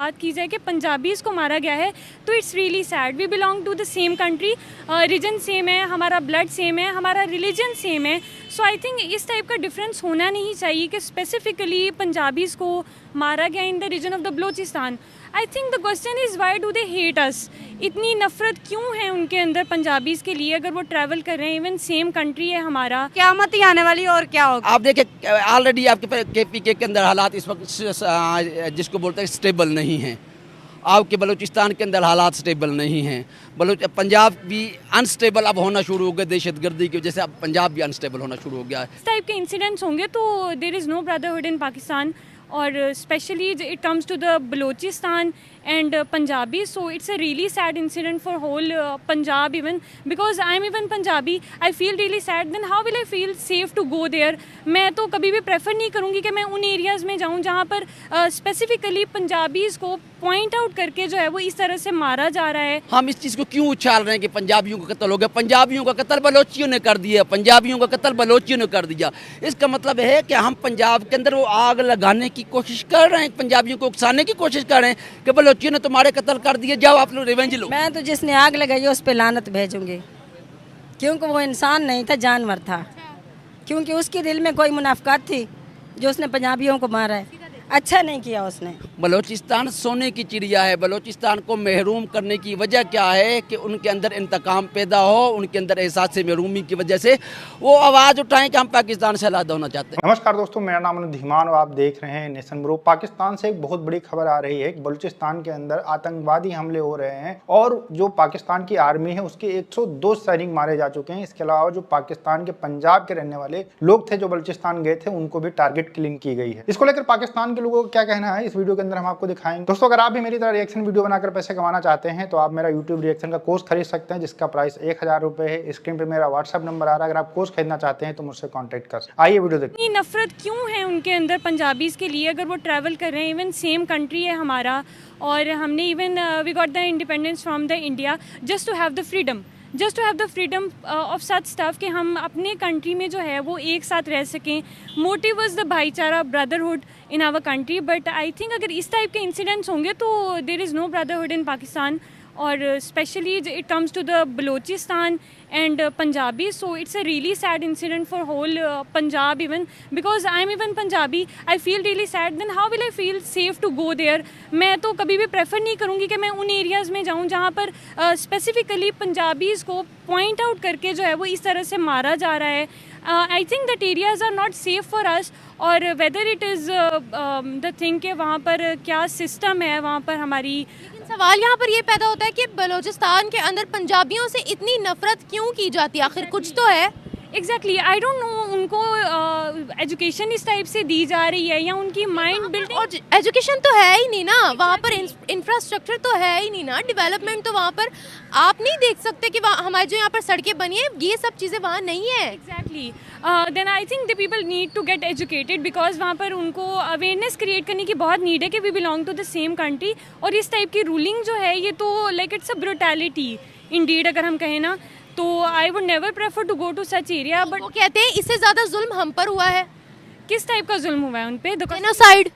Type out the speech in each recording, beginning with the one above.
बात की जाए कि पंजाबीज़ को मारा गया है तो it's really sad. We belong to the same country, region same है, हमारा ब्लड सेम है, हमारा रिलीजन सेम है। सो आई थिंक इस टाइप का डिफरेंस होना नहीं चाहिए कि स्पेसिफिकली पंजाबीज़ को मारा गया in the region of the Balochistan. I think the question is why do they hate us? इतनी नफरत क्यों है उनके अंदर पंजाबीज़ के लिए? अगर वो ट्रैवल कर रहे हैं, इवन सेम कंट्री है हमारा, क़यामत ही आने वाली है और क्या होगा। आप देखिए ऑलरेडी आपके केपीके के अंदर हालात इस वक्त जिसको बोलते हैं स्टेबल नहीं हैं। आपके बलूचिस्तान के अंदर हालात स्टेबल नहीं हैं। पंजाब भी अनस्टेबल अब होना शुरू हो गया, दहशतगर्दी की वजह से अब पंजाब भी अनस्टेबल होना शुरू हो गया है। इस टाइप के इंसिडेंट्स होंगे तो there is no brotherhood in Pakistan, और specially it comes to the Balochistan and Punjabi. So it's a really sad incident for whole Punjab even, because I'm even Punjabi. I feel really sad. Then how will I feel safe to go there? मैं तो कभी भी prefer नहीं करूँगी कि मैं उन areas में जाऊँ जहाँ पर स्पेसिफिकली पंजाबीज़ को पॉइंट आउट करके जो है वो इस तरह से मारा जा रहा है। हम इस चीज़ को क्यों उछाल रहे हैं कि पंजाबियों का कत्ल हो गया? पंजाबियों का कत्ल बलोचियों ने कर दिया, पंजाबियों का कत्ल बलोचियों ने कर दिया। इसका मतलब है कि हम पंजाब के अंदर वो आग लगाने की कोशिश कर रहे हैं, पंजाबियों को उकसाने की कोशिश कर रहे हैं कि बलोचियों ने तुम्हारे कत्ल कर दिए, जाओ आप लोग रिवेंज लो। मैं तो जिसने आग लगाई है उस पर लानत भेजूंगी, क्योंकि वो इंसान नहीं था, जानवर था। क्योंकि उसके दिल में कोई मुनाफिकत थी जो उसने पंजाबियों को मारा है। अच्छा नहीं किया उसने। बलोचिस्तान सोने की चिड़िया है। बलोचिस्तान को महरूम करने की वजह क्या है कि उनके अंदर इंतकाम पैदा हो, उनके अंदर एहसास से महरूमी की वजह से वो आवाज़ उठाएं कि हम पाकिस्तान से अलग होना चाहते हैं। नमस्कार दोस्तों, मेरा नाम अनुज धीमान और आप देख रहे हैं नेशन ब्रो। पाकिस्तान से एक बहुत बड़ी खबर आ रही है। बलूचिस्तान के अंदर आतंकवादी हमले हो रहे हैं और जो पाकिस्तान की आर्मी है उसके 102 सैनिक मारे जा चुके हैं। इसके अलावा जो पाकिस्तान के पंजाब के रहने वाले लोग थे जो बलूचिस्तान गए थे उनको भी टारगेट किलिंग की गई है। इसको लेकर पाकिस्तान के लोगों को क्या कहना है इस वीडियो के अंदर हम आपको दिखाएंगे। दोस्तों, अगर आप भी मेरी तरह रिएक्शन वीडियो बनाकर पैसे कमाना चाहते हैं तो आप मेरा यूट्यूब रिएक्शन का कोर्स खरीद सकते हैं जिसका प्राइस 1000 रुपए है। स्क्रीन पे मेरा व्हाट्सएप नंबर आ रहा है, अगर आप कोर्स खरीदना चाहते हैं तो मुझसे कॉन्टेक्ट कर सकते हैं। आइए वीडियो देखते हैं। इतनी नफरत क्यों है उनके अंदर पंजाबीज़ के लिए? अगर वो ट्रैवल कर रहे हैं, इवन सेम कंट्री है हमारा, और हमने even we got the independence from the India just to have the freedom of such stuff, कि हम अपने कंट्री में जो है वो एक साथ रह सकें। Motive was the bhaichara, brotherhood in our country. But I think अगर इस टाइप के इंसिडेंट्स होंगे तो there is no brotherhood in Pakistan, और specially it comes to the Balochistan and Punjabi. So it's a really sad incident for whole Punjab even, because I'm even Punjabi. I feel really sad. Then how will I feel safe to go there? मैं तो कभी भी prefer नहीं करूँगी कि मैं उन areas में जाऊँ जहाँ पर स्पेसिफिकली पंजाबीज़ को पॉइंट आउट करके जो है वो इस तरह से मारा जा रहा है। I think that areas are not safe for us, और whether it is the thing कि वहाँ पर क्या सिस्टम है, वहाँ पर हमारी सवाल यहाँ पर ये पैदा होता है कि बलूचिस्तान के अंदर पंजाबियों से इतनी नफरत क्यों की जाती है? आखिर कुछ तो है। एग्जैक्टली, आई डोंट नो उनको एजुकेशन इस टाइप से दी जा रही है या उनकी माइंड बिल्डिंग। और एजुकेशन तो है ही नहीं ना वहाँ पर, इंफ्रास्ट्रक्चर तो है ही नहीं ना, डेवलपमेंट तो वहाँ पर आप नहीं देख सकते कि हमारे जो यहाँ पर सड़कें बनी है ये सब चीज़ें वहाँ नहीं है। Exactly, then I think the people need to get educated, because वहाँ पर उनको अवेयरनेस क्रिएट करने की बहुत नीड है कि we belong to the same country. और इस टाइप की रूलिंग जो है ये तो like it's a brutality indeed, अगर हम कहें ना तो I would never prefer to go to such area. But वो कहते हैं इससे ज़्यादा जुल्म हम पर हुआ है। किस टाइप का जुल्म हुआ है उन पे? Genocide.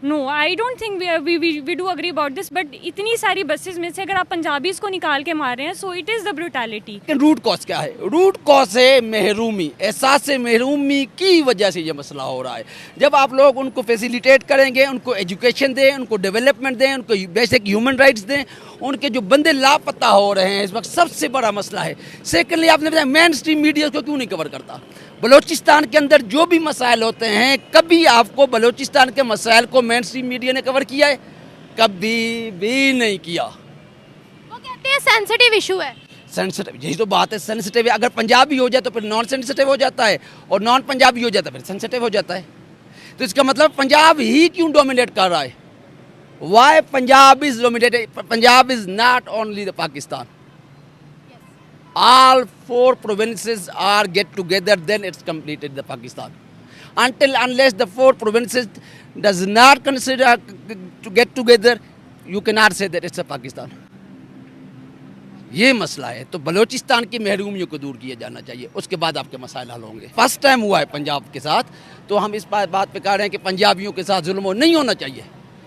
No, I don't think we do agree about this, but इतनी सारी बसेस में से अगर आप पंजाबीज़ को निकाल के मार रहे हैं, so it is the brutality. Root cause क्या है? रूट कॉज है महरूमी, एहसास से महरूमी की वजह से ये मसला हो रहा है। जब आप लोग उनको फैसिलिटेट करेंगे, उनको एजुकेशन दें, उनको डेवलपमेंट दें, उनको बेसिक ह्यूमन राइट्स दें, उनके जो बंदे लापता हो रहे हैं इस वक्त सबसे बड़ा मसला है। सेकेंडली, आपने बताया मेन स्ट्रीम मीडिया को क्यों नहीं कवर करता? बलूचिस्तान के अंदर जो भी मसाइल होते हैं, कभी आपको बलूचिस्तान के मसाइल को मेन स्ट्रीम मीडिया ने कवर किया है? कभी भी नहीं किया। वो कहते हैं सेंसिटिव इशू है। सेंसिटिव, यही तो बात है, सेंसिटिव है। अगर पंजाबी हो जाए तो फिर नॉन सेंसिटिव हो जाता है, और नॉन पंजाबी हो जाता है फिर सेंसिटिव हो जाता है। तो इसका मतलब पंजाब ही क्यों डोमिनेट कर रहा है? Why Punjab is dominated? Punjab is not only the Pakistan. All 4 provinces are get together, then it's completed the Pakistan. Unless the 4 provinces does not consider to get together, you cannot say that it's a Pakistan. ये मसला है। तो बलूचिस्तान की महरूमियों को दूर किया जाना चाहिए, उसके बाद आपके मसाइल हल होंगे। फर्स्ट टाइम हुआ है पंजाब के साथ, तो हम इस बात पे कह रहे हैं कि पंजाबियों के साथ जुल्म नहीं होना चाहिए।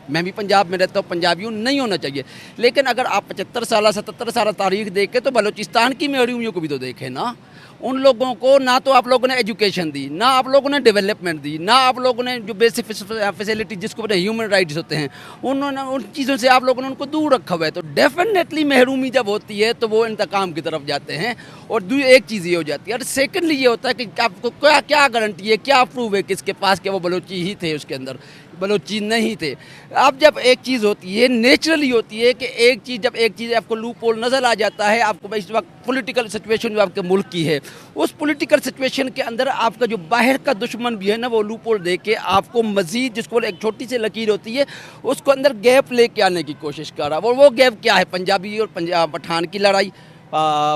मैं भी पंजाब में रहता हूँ, पंजाबी हूँ, नहीं होना चाहिए। लेकिन अगर आप 75 साल 77 साल तारीख देख के तो बलूचिस्तान की महरूमियों को भी तो देखें ना। उन लोगों को ना तो आप लोगों ने एजुकेशन दी, ना आप लोगों ने डेवलपमेंट दी, ना आप लोगों ने जो बेसिक फैसिलिटी जिसको बोलते हैं ह्यूमन राइट्स होते हैं, उन्होंने उन चीज़ों से आप लोगों ने उनको दूर रखा हुआ है। तो डेफिनेटली महरूमी जब होती है तो वो इंतकाम की तरफ जाते हैं। और एक चीज़ ये हो जाती है, और सेकेंडली ये होता है कि आपको क्या क्या गारंटी है, क्या प्रूव है किसके पास कि वो बलोची ही थे उसके अंदर, बलोची नहीं थे। अब जब एक चीज़ होती है नेचुरली होती है कि एक चीज़ जब एक चीज़ आपको लूप होल नज़र आ जाता है, आपको इस वक्त पॉलिटिकल सिचुएशन जो आपके मुल्क की है, उस पॉलिटिकल सिचुएशन के अंदर आपका जो बाहर का दुश्मन भी है ना, वो लूप होल दे के आपको मजीद जिसको एक छोटी सी लकीर होती है उसको अंदर गैप लेके आने की कोशिश कर रहा है। वो गैप क्या है? पंजाबी और पठान की लड़ाई,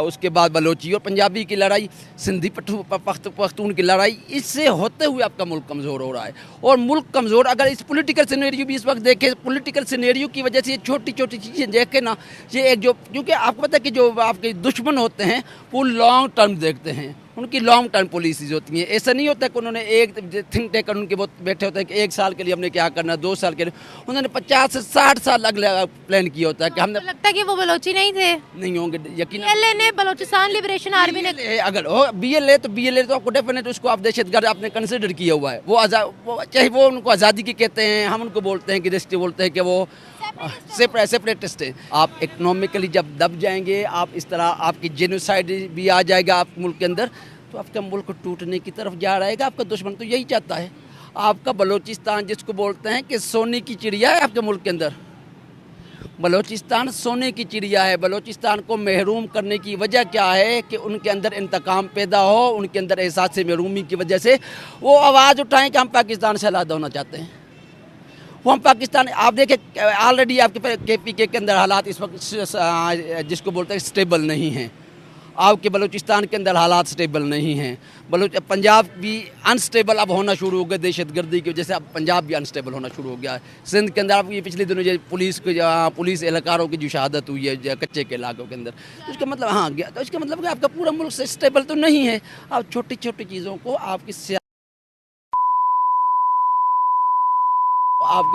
उसके बाद बलोची और पंजाबी की लड़ाई, सिंधी पख्तून की लड़ाई, इससे होते हुए आपका मुल्क कमज़ोर हो रहा है। और मुल्क कमज़ोर अगर इस पॉलिटिकल सिनेरियो भी इस वक्त देखें, पॉलिटिकल सिनेरियो की वजह से ये छोटी छोटी चीज़ें देखें ना, ये एक जो क्योंकि आपको पता है कि जो आपके दुश्मन होते हैं वो लॉन्ग टर्म देखते हैं, उनकी लॉन्ग टर्म पॉलिसीज़ होती हैं। ऐसा नहीं होता कि उन्होंने एक थिंक टेकर उनके बहुत बैठे होते हैं कि 1 साल के लिए हमने क्या करना है, 2 साल के लिए, उन्होंने 50 से 60 साल अगले प्लान किया होता है कि हमने। लगता है कि वो बलोची नहीं थे, नहीं होंगे यकीन। BLA ने, बलोचिस्तान लिबरेशन आर्मी ने, अगर हो BLA तो आपको डेफिनेट उसको आप दहशतगर्द आपने कंसिडर किया हुआ है। वो चाहे वो उनको आज़ादी की कहते हैं, हम उनको बोलते हैं कि दस्ती बोलते हैं कि वो सेपरेटिस्ट है। आप इकोनॉमिकली जब दब जाएंगे, आप इस तरह आपकी जेनोसाइड भी आ जाएगा आप मुल्क के अंदर, तो आपका मुल्क टूटने की तरफ जा रहेगा। आपका दुश्मन तो यही चाहता है। आपका बलूचिस्तान जिसको बोलते हैं कि सोने की चिड़िया है आपके मुल्क के अंदर, बलूचिस्तान सोने की चिड़िया है। बलूचिस्तान को महरूम करने की वजह क्या है कि उनके अंदर इंतकाम पैदा हो, उनके अंदर एहसास महरूमी की वजह से वो आवाज़ उठाएं कि हम पाकिस्तान से अलग होना चाहते हैं। वो हम पाकिस्तान, आप देखें ऑलरेडी आपके KPK के अंदर हालात इस वक्त जिसको बोलते हैं स्टेबल नहीं हैं। आपके बलूचिस्तान के अंदर हालात स्टेबल नहीं हैं। पंजाब भी अनस्टेबल अब होना शुरू हो गया दहशतगर्दी की वजह से। अब पंजाब भी अनस्टेबल होना शुरू हो गया है। सिंध के अंदर आप ये पिछले दिनों जो पुलिस एहलकारों की जो शहादत हुई है कच्चे के इलाकों के अंदर, तो इसका मतलब हाँ गया, तो इसका मतलब कि आपका पूरा मुल्क से स्टेबल तो नहीं है। आप छोटी छोटी चीज़ों को आपके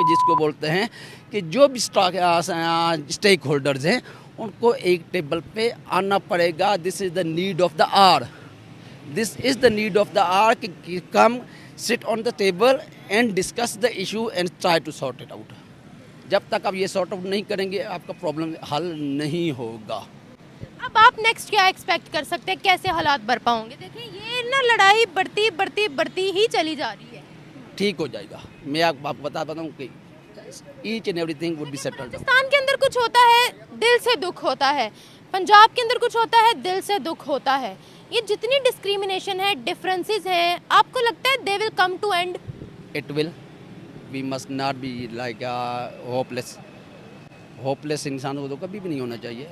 जिसको बोलते हैं कि जो भी स्टेक होल्डर्स हैं उनको एक टेबल पे आना पड़ेगा। This is the need of the hour, this is the need of the hour कि come sit on the table and discuss the issue and try to sort it out. जब तक आप ये सॉर्ट आउट नहीं करेंगे आपका problem हल नहीं होगा। अब आप नेक्स्ट क्या एक्सपेक्ट कर सकते हैं, कैसे हालात बरपा होंगे? देखिए ये ना लड़ाई बढ़ती ही चली जा रही है। ठीक हो जाएगा, मैं आपको बताता हूँ कि each and everything would be settled. Pakistan के अंदर कुछ होता है दिल से दुख होता है, पंजाब के अंदर कुछ होता है दिल से दुख होता है। ये जितनी डिस्क्रिमिनेशन है, डिफरेंसेस हैं, आपको लगता है they will come to end? It will. We must not be like hopeless इंसान को तो कभी भी नहीं होना चाहिए।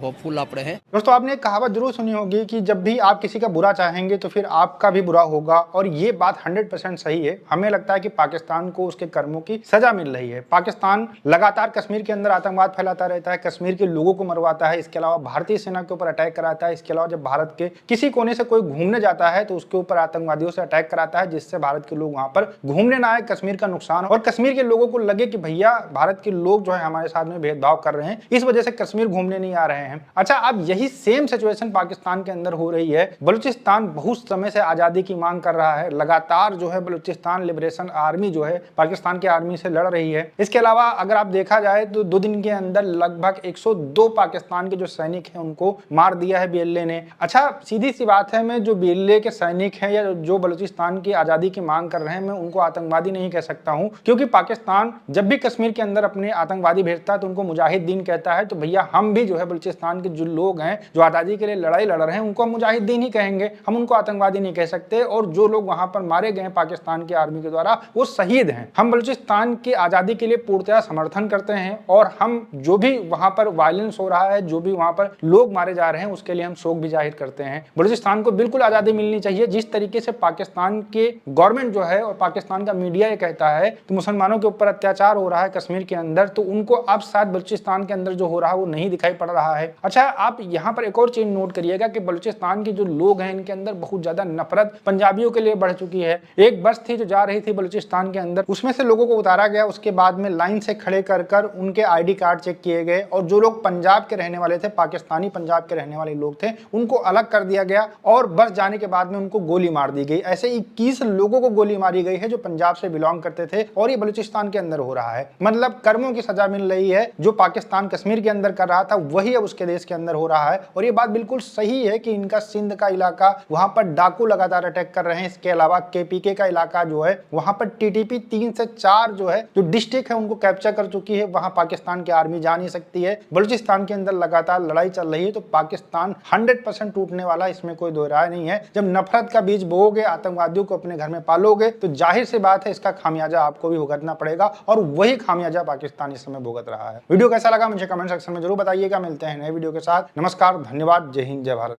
होपफुल आप रहे। दोस्तों आपने एक कहावत जरूर सुनी होगी कि जब भी आप किसी का बुरा चाहेंगे तो फिर आपका भी बुरा होगा, और ये बात 100% सही है। हमें लगता है कि पाकिस्तान को उसके कर्मों की सजा मिल रही है। पाकिस्तान लगातार कश्मीर के अंदर आतंकवाद फैलाता रहता है, कश्मीर के लोगों को मरवाता है, इसके अलावा भारतीय सेना के ऊपर अटैक कराता है, इसके अलावा जब भारत के किसी कोने से कोई घूमने जाता है तो उसके ऊपर आतंकवादियों से अटैक कराता है, जिससे भारत के लोग वहां पर घूमने ना आए, कश्मीर का नुकसान, और कश्मीर के लोगों को लगे कि भैया भारत के लोग जो है हमारे साथ में भेदभाव कर रहे हैं, इस वजह से कश्मीर घूमने नहीं आ रहे हैं। अच्छा, अब यही सेम सिचुएशन पाकिस्तान के अंदर हो रही है। बलूचिस्तान बहुत समय से आजादी की मांग कर रहा है, लगातार जो है बलूचिस्तान लिबरेशन आर्मी जो है पाकिस्तान की आर्मी से लड़ रही है। इसके अलावा अगर आप देखा जाए तो 2 दिन के अंदर लगभग 102 पाकिस्तान के जो सैनिक हैं उनको मार दिया है BLA ने। अच्छा, सीधी सी बात है, मैं जो BLA के सैनिक हैं या जो बलूचिस्तान की आजादी की मांग कर रहे हैं, मैं उनको आतंकवादी नहीं कह सकता हूं, क्योंकि पाकिस्तान जब भी कश्मीर के अंदर अपने आतंकवादी भेजता है तो उनको मुजाहिदीन कहता है। तो भैया हम भी जो है बलूचिस्तान के जो लोग हैं जो आजादी के लिए लड़ाई लड़ रहे हैं उनको हम मुजाहिदीन ही कहेंगे, हम उनको आतंकवादी नहीं कह सकते। और जो लोग वहां पर मारे गए पाकिस्तान की आर्मी के द्वारा वो शहीद हैं। हम बलूचिस्तान की आजादी के लिए पूर्णतः समर्थन करते हैं, और हम जो भी वहां पर वायलेंस हो रहा है, जो भी वहां पर लोग मारे जा रहे हैं, उसके लिए हम शोक भी जाहिर करते हैं। बलूचिस्तान को बिल्कुल आजादी मिलनी चाहिए। जिस तरीके से पाकिस्तान के गवर्नमेंट जो है और पाकिस्तान का मीडिया ये कहता है कि मुसलमानों के ऊपर अत्याचार हो रहा है कश्मीर के अंदर, तो उनको अब शायद शायद बलूचिस्तान के अंदर जो हो रहा है वो नहीं दिखाई पड़ रहा है। अच्छा, आप यहाँ पर एक और चीज नोट करिएगा कि बलूचिस्तान के जो लोग हैं इनके अंदर बहुत ज्यादा नफरत पंजाबियों के लिए बढ़ चुकी है। एक बस थी जो जा रही थी बलूचिस्तान के अंदर, उसमें से लोगों को उतारा गया, उसके बाद में लाइन से खड़े कर कर उनके ID कार्ड चेक किए गए और जो लोग पंजाब के रहने वाले थे, पाकिस्तानी पंजाब के रहने वाले लोग थे, उनको अलग कर दिया गया और बस जाने के बाद में उनको गोली मार दी गई। ऐसे 21 लोगों को गोली मारी गई है जो पंजाब से बिलोंग करते थे और ये बलूचिस्तान के अंदर हो रहा है। मतलब कर्मों की सजा मिल रही है। जो पाकिस्तान कश्मीर के अंदर कर रहा था वही अब उसके देश के अंदर हो रहा है। और ये बात बिल्कुल सही है कि इनका सिंध का इलाका, वहां पर डाकू लगातार अटैक कर रहे हैं। इसके अलावा KPK का इलाका जो है वहां पर TTP 3 से 4 जो है जो डिस्ट्रिक्ट है उनको कैप्चर कर चुकी है। वहां पाकिस्तान की आर्मी जा नहीं सकती है। बलूचिस्तान के अंदर लगातार लड़ाई चल रही है। तो पाकिस्तान 100% टूटने वाला, इसमें कोई दो राय नहीं है। जब नफरत का बीज बोओगे, आतंकवादियों को अपने घर में पालोगे, तो जाहिर सी बात है इसका खामियाजा आपको भी भुगतना पड़ेगा और वही खामियाजा पाकिस्तान इस समय भुगत रहा है। वीडियो कैसा लगा मुझे कमेंट सेक्शन में जरूर बताइएगा। मिलते हैं नए वीडियो के साथ। नमस्कार, धन्यवाद, जय हिंद, जय भारत।